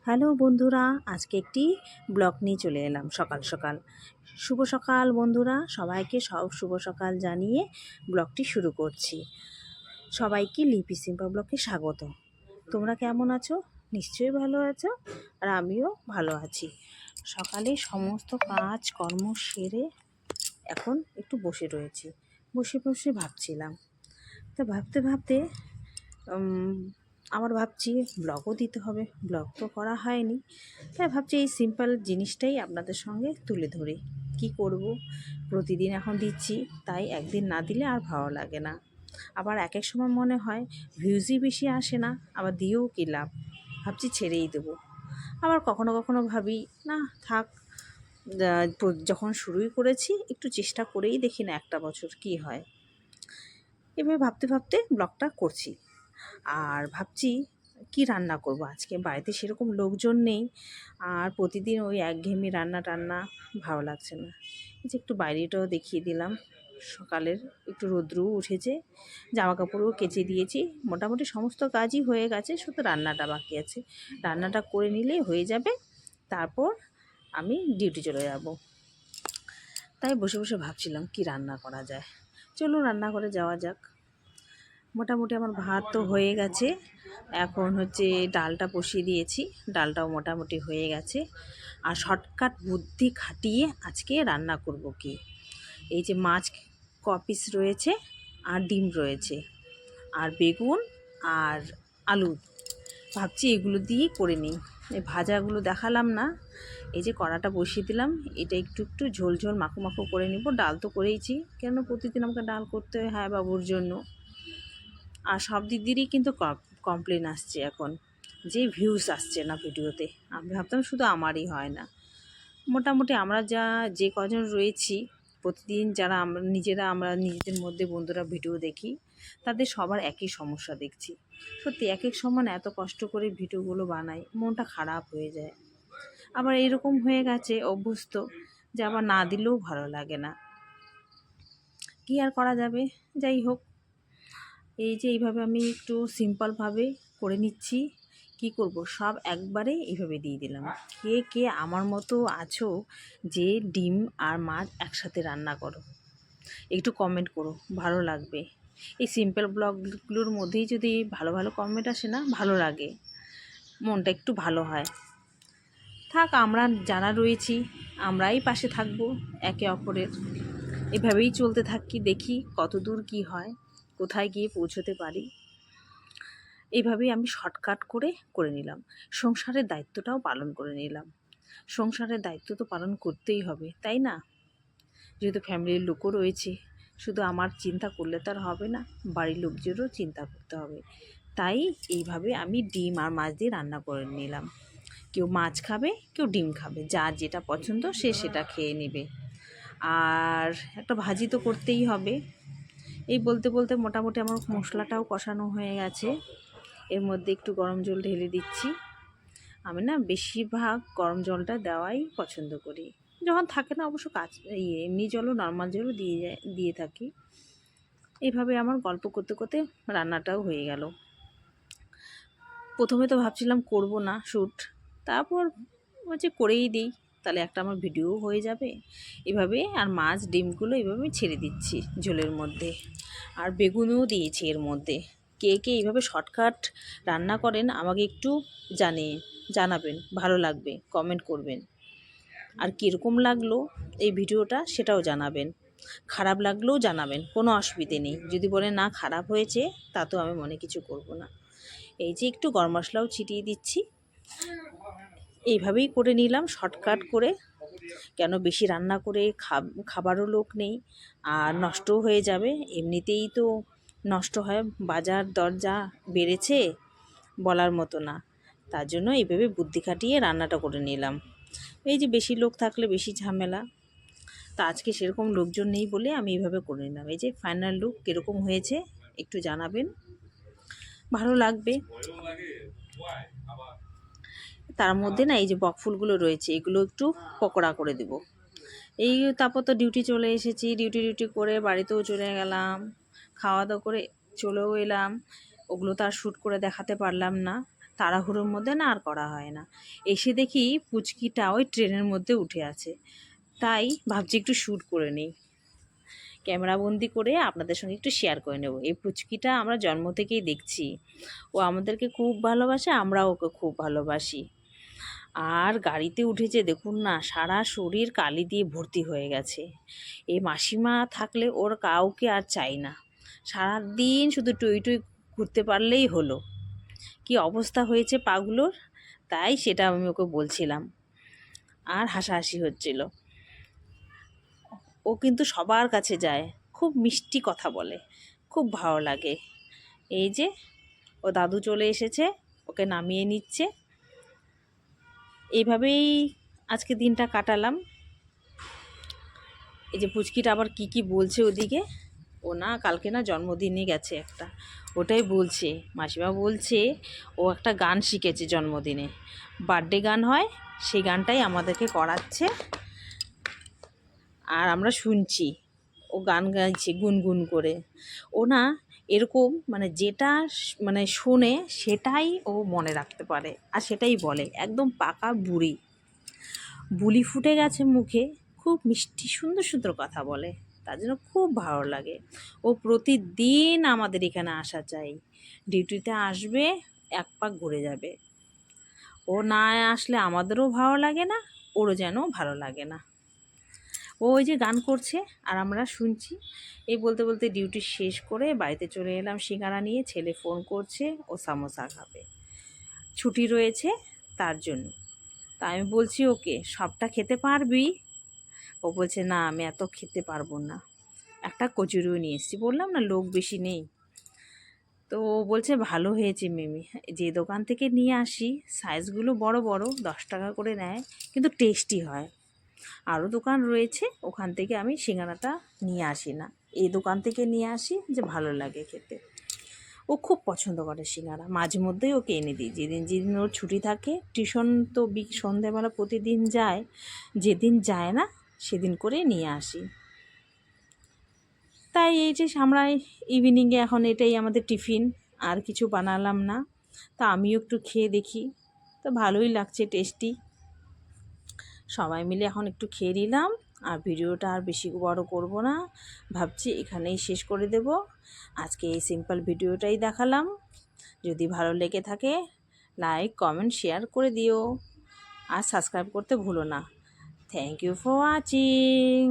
Hello বন্ধুরা, আজকে একটি ব্লগ নিয়ে চলে এলাম সকাল সকাল। শুভ সকাল বন্ধুরা, সবাইকে শুভ সকাল জানিয়ে ব্লগটি শুরু করছি। সবাইকে লিপি সিম্পল ব্লগে স্বাগত। তোমরা কেমন আছো? নিশ্চয়ই ভালো আছো, আর আমিও ভালো আছি। সকালে সমস্ত কাজ কর্ম সেরে এখন একটু বসে রয়েছি। বসে বসে ভাবছিলাম, তো ভাবতে ভাবতে আবার ভাবছি ব্লগও দিতে হবে, ব্লগ তো করা হয়নি। তাই ভাবছি এই সিম্পল জিনিসটাই আপনাদের সঙ্গে তুলে ধরি। কি করব, প্রতিদিন এখন দিচ্ছি, তাই একদিন না দিলে আর ভালো লাগে না। আবার এক এক সময় মনে হয় ভিউজই বেশি আসে না, আবার দিয়েও কী লাভ, ভাবছি ছেড়েই দেবো। আবার কখনো কখনো ভাবি না থাক, যখন শুরুই করেছি একটু চেষ্টা করেই দেখি না একটা বছর কি হয়। এভাবে ভাবতে ভাবতে ব্লগটা করছি। আর ভাবছি কি রান্না করব আজকে। বাড়িতে সেরকম লোকজন নেই, আর প্রতিদিন ওই একঘেয়েমি রান্না টান্না ভালো লাগছে না। এই যে একটু বাইরেটাও দেখিয়ে দিলাম, সকালের একটু রৌদ্রও উঠেছে, জামা কাপড়ও কেচে দিয়েছি, মোটামুটি সমস্ত কাজই হয়ে গেছে, শুধু রান্নাটা বাকি আছে। রান্নাটা করে নিলেই হয়ে যাবে, তারপর আমি ডিউটি চলে যাব। তাই বসে বসে ভাবছিলাম কি রান্না করা যায়। চলো রান্না করে যাওয়া যাক। মোটামুটি আমার ভাত তো হয়ে গেছে, এখন ডালটা বসিয়ে দিয়েছি, ডালটাও মোটামুটি হয়ে গেছে। আর শর্টকাট বুদ্ধি খাটিয়ে আজকে রান্না করব কি, এই যে মাছ পিস রয়েছে, আর ডিম রয়েছে, আর বেগুন, আর আলু, ভাবছি এগুলো দিয়েই করে নিই। এই ভাজাগুলো দেখালাম না। এই যে কড়াটা বসিয়ে দিলাম, এটা একটু একটু ঝোল ঝোল মাখো মাখো করে নিব। ডাল তো করেইছি, কেন প্রতিদিন আমাকে ডাল করতে হয় বাবুর জন্য। আর সব দিদিরই কিন্তু কমপ্লেন আসছে এখন, যে ভিউজ আসছে না ভিডিওতে। আমি ভাবতাম শুধু আমারই হয় না, মোটামুটি আমরা যে কজন রয়েছি প্রতিদিন, যারা আমরা নিজেদের মধ্যে বন্ধুরা ভিডিও দেখি, তাদের সবার একই সমস্যা দেখছি। সত্যি এক এক সময় এত কষ্ট করে ভিডিওগুলো বানাই, মনটা খারাপ হয়ে যায়। আবার এরকম হয়ে গেছে অভ্যস্ত, যে আবার না দিলেও ভালো লাগে না। কি আর করা যাবে, যাই হোক। এই যে এইভাবে আমি একটু সিম্পলভাবে করে নিচ্ছি। কি করব, সব একবারে এইভাবে দিয়ে দিলাম। কে কে আমার মতো আছো যে ডিম আর মাছ একসাথে রান্না করো, একটু কমেন্ট করো, ভালো লাগবে। এই সিম্পল ব্লগগুলোর মধ্যেই যদি ভালো ভালো কমেন্ট আসে না, ভালো লাগে, মনটা একটু ভালো হয়। থাক, আমরা যারা রয়েছি আমরাই পাশে থাকবো একে অপরের, এভাবেই চলতে থাকি, দেখি কত দূর কী হয়, কোথায় গিয়ে পৌঁছতে পারি। এইভাবেই আমি শর্টকাট করে নিলাম। সংসারের দায়িত্বটাও পালন করে নিলাম। সংসারের দায়িত্ব তো পালন করতেই হবে, তাই না? যেহেতু ফ্যামিলির লোকও রয়েছে, শুধু আমার চিন্তা করলে তো আর হবে না, বাড়ির লোকদেরও চিন্তা করতে হবে। তাই এইভাবে আমি ডিম আর মাছ দিয়ে রান্না করে নিলাম। কেউ মাছ খাবে, কেউ ডিম খাবে, যার যেটা পছন্দ সে সেটা খেয়ে নেবে। আর একটা ভাজি তো করতেই হবে। এই বলতে বলতে মোটামুটি আমার মশলাটাও কষানো হয়ে গেছে। এর মধ্যে একটু গরম জল ঢেলে দিচ্ছি। আমি না বেশিরভাগ গরম জলটা দেওয়াই পছন্দ করি, যখন থাকে না অবশ্য এমনি জলও, নর্মাল জলও দিয়ে থাকি। এইভাবে আমার গল্প করতে করতে রান্নাটাও হয়ে গেল। প্রথমে তো ভাবছিলাম করব না শ্যুট, তারপর করেই দিই, তাহলে একটা আমার ভিডিও হয়ে যাবে। এভাবে আর মাছ ডিমগুলো এভাবে ছেড়ে দিচ্ছি ঝোলের মধ্যে, আর বেগুনও দিয়েছি এর মধ্যে। কে কে এইভাবে শর্টকাট রান্না করেন আমাকে একটু জানাবেন, ভালো লাগবে, কমেন্ট করবেন। আর কীরকম লাগলো এই ভিডিওটা সেটাও জানাবেন, খারাপ লাগলেও জানাবেন, কোনো অসুবিধে নেই। যদি বলেন না খারাপ হয়েছে, তাতেও আমি মনে কিছু করব না। এই যে একটু গরম মশলাও ছিটিয়ে দিচ্ছি। এইভাবেই করে নিলাম শর্টকাট করে, কেন বেশি রান্না করে খাবারও লোক নেই, আর নষ্টও হয়ে যাবে। এমনিতেই তো নষ্ট হয়, বাজার দর যা বেড়েছে বলার মতো না। তার জন্য এইভাবে বুদ্ধি খাটিয়ে রান্নাটা করে নিলাম। এই যে বেশি লোক থাকলে বেশি ঝামেলা, তা আজকে সেরকম লোকজন নেই বলে আমি এইভাবে করে নিলাম। এই যে ফাইনাল লুক কীরকম হয়েছে একটু জানাবেন, ভালো লাগবে। তার মধ্যে না এই যে বকফুলগুলো রয়েছে, এগুলো একটু পকোড়া করে দেব। এই তারপর তো ডিউটি চলে এসেছি, ডিউটি করে বাড়িতেও চলে গেলাম, খাওয়া দাওয়া করে চলেও এলাম। ওগুলো তো আর শ্যুট করে দেখাতে পারলাম না, তাড়াহুড়োর মধ্যে না আর করা হয় না। এসে দেখি পুচকিটা ওই ট্রেনের মধ্যে উঠে আছে, তাই ভাবছি একটু শ্যুট করে নিই, ক্যামেরাবন্দি করে আপনাদের সঙ্গে একটু শেয়ার করে নেব। এই পুচকিটা আমরা জন্ম থেকেই দেখছি, ও আমাদেরকে খুব ভালোবাসে, আমরাও ওকে খুব ভালোবাসি। আর গাড়িতে উঠেছে দেখুন না, সারা শরীর কালি দিয়ে ভর্তি হয়ে গেছে। এই মাসিমা থাকলে ওর কাউকে আর চাই না, সারাদিন শুধু টুই টুই ঘুরতে পারলেই হলো। কি অবস্থা হয়েছে পাগুলোর, তাই সেটা আমি ওকে বলছিলাম, আর হাসাহাসি হচ্ছিল। ও কিন্তু সবার কাছে যায়, খুব মিষ্টি কথা বলে, খুব ভালো লাগে। এই যে ও দাদু চলে এসেছে, ওকে নামিয়ে নিচ্ছে। এইভাবেই আজকে দিনটা কাটালাম। এই যে পুচকিটা আবার কি বলছে ওদিকে, ও না কালকে না জন্মদিনে গেছে একটা, ওটাই বলছে। মাসিমা বলছে ও একটা গান শিখেছে জন্মদিনে, বার্থডে গান হয়, সেই গানটাই আমাদেরকে করাচ্ছে আর আমরা শুনছি। ও গান গাইছে গুনগুন করে। ও না এরকম মানে যেটা মানে শোনে সেটাই ও মনে রাখতে পারে আর সেটাই বলে, একদম পাকা বুড়ি, বুলি ফুটে গেছে মুখে, খুব মিষ্টি সুন্দর সুন্দর কথা বলে, তার জন্য খুব ভালো লাগে। ও প্রতিদিন আমাদের এখানে আসা চাই, ডিউটিতে আসবে, এক পাক ঘুরে যাবে। ও না আসলে আমাদেরও ভালো লাগে না, ওরও যেন ভালো লাগে না। ও ওই যে গান করছে আর আমরা শুনছি। এই বলতে বলতে ডিউটি শেষ করে বাড়িতে চলে এলাম সিঙ্গারা নিয়ে। ছেলে ফোন করছে ও সামোসা খাবে, ছুটি রয়েছে তার জন্য। তা আমি বলছি ওকে সবটা খেতে পারবি? ও বলছে না আমি এত খেতে পারবো না, একটা কচুরিও নিয়ে এসেছি, বললাম না লোক বেশি নেই। তো ও বলছে ভালো হয়েছে মিমি, যে দোকান থেকে নিয়ে আসি সাইজগুলো বড় বড়, 10 টাকা করে নেয়, কিন্তু টেস্টি হয়। আরও দোকান রয়েছে, ওখান থেকে আমি সিঙ্গারাটা নিয়ে আসি না, এই দোকান থেকে নিয়ে আসি, যে ভালো লাগে খেতে। ও খুব পছন্দ করে সিঙ্গারা, মাঝে মধ্যেই ওকে এনে দিই, যেদিন যেদিন ওর ছুটি থাকে। টিউশন তো সন্ধেবেলা প্রতিদিন যায়, যেদিন যায় না সেদিন করে নিয়ে আসি। তাই এই যে আমরা ইভিনিংয়ে এখন এটাই আমাদের টিফিন, আর কিছু বানালাম না। তা আমিও একটু খেয়ে দেখি, তো ভালোই লাগছে, টেস্টি। সবাই মিলে এখন একটু খেয়ে নিলাম, আর ভিডিওটা আর বেশি বড় করব না, ভাবছি এখানেই শেষ করে দেব। আজকে এই সিম্পল ভিডিওটাই দেখালাম। যদি ভালো লেগে থাকে লাইক কমেন্ট শেয়ার করে দিও, আর সাবস্ক্রাইব করতে ভুলো না। Thank you for watching.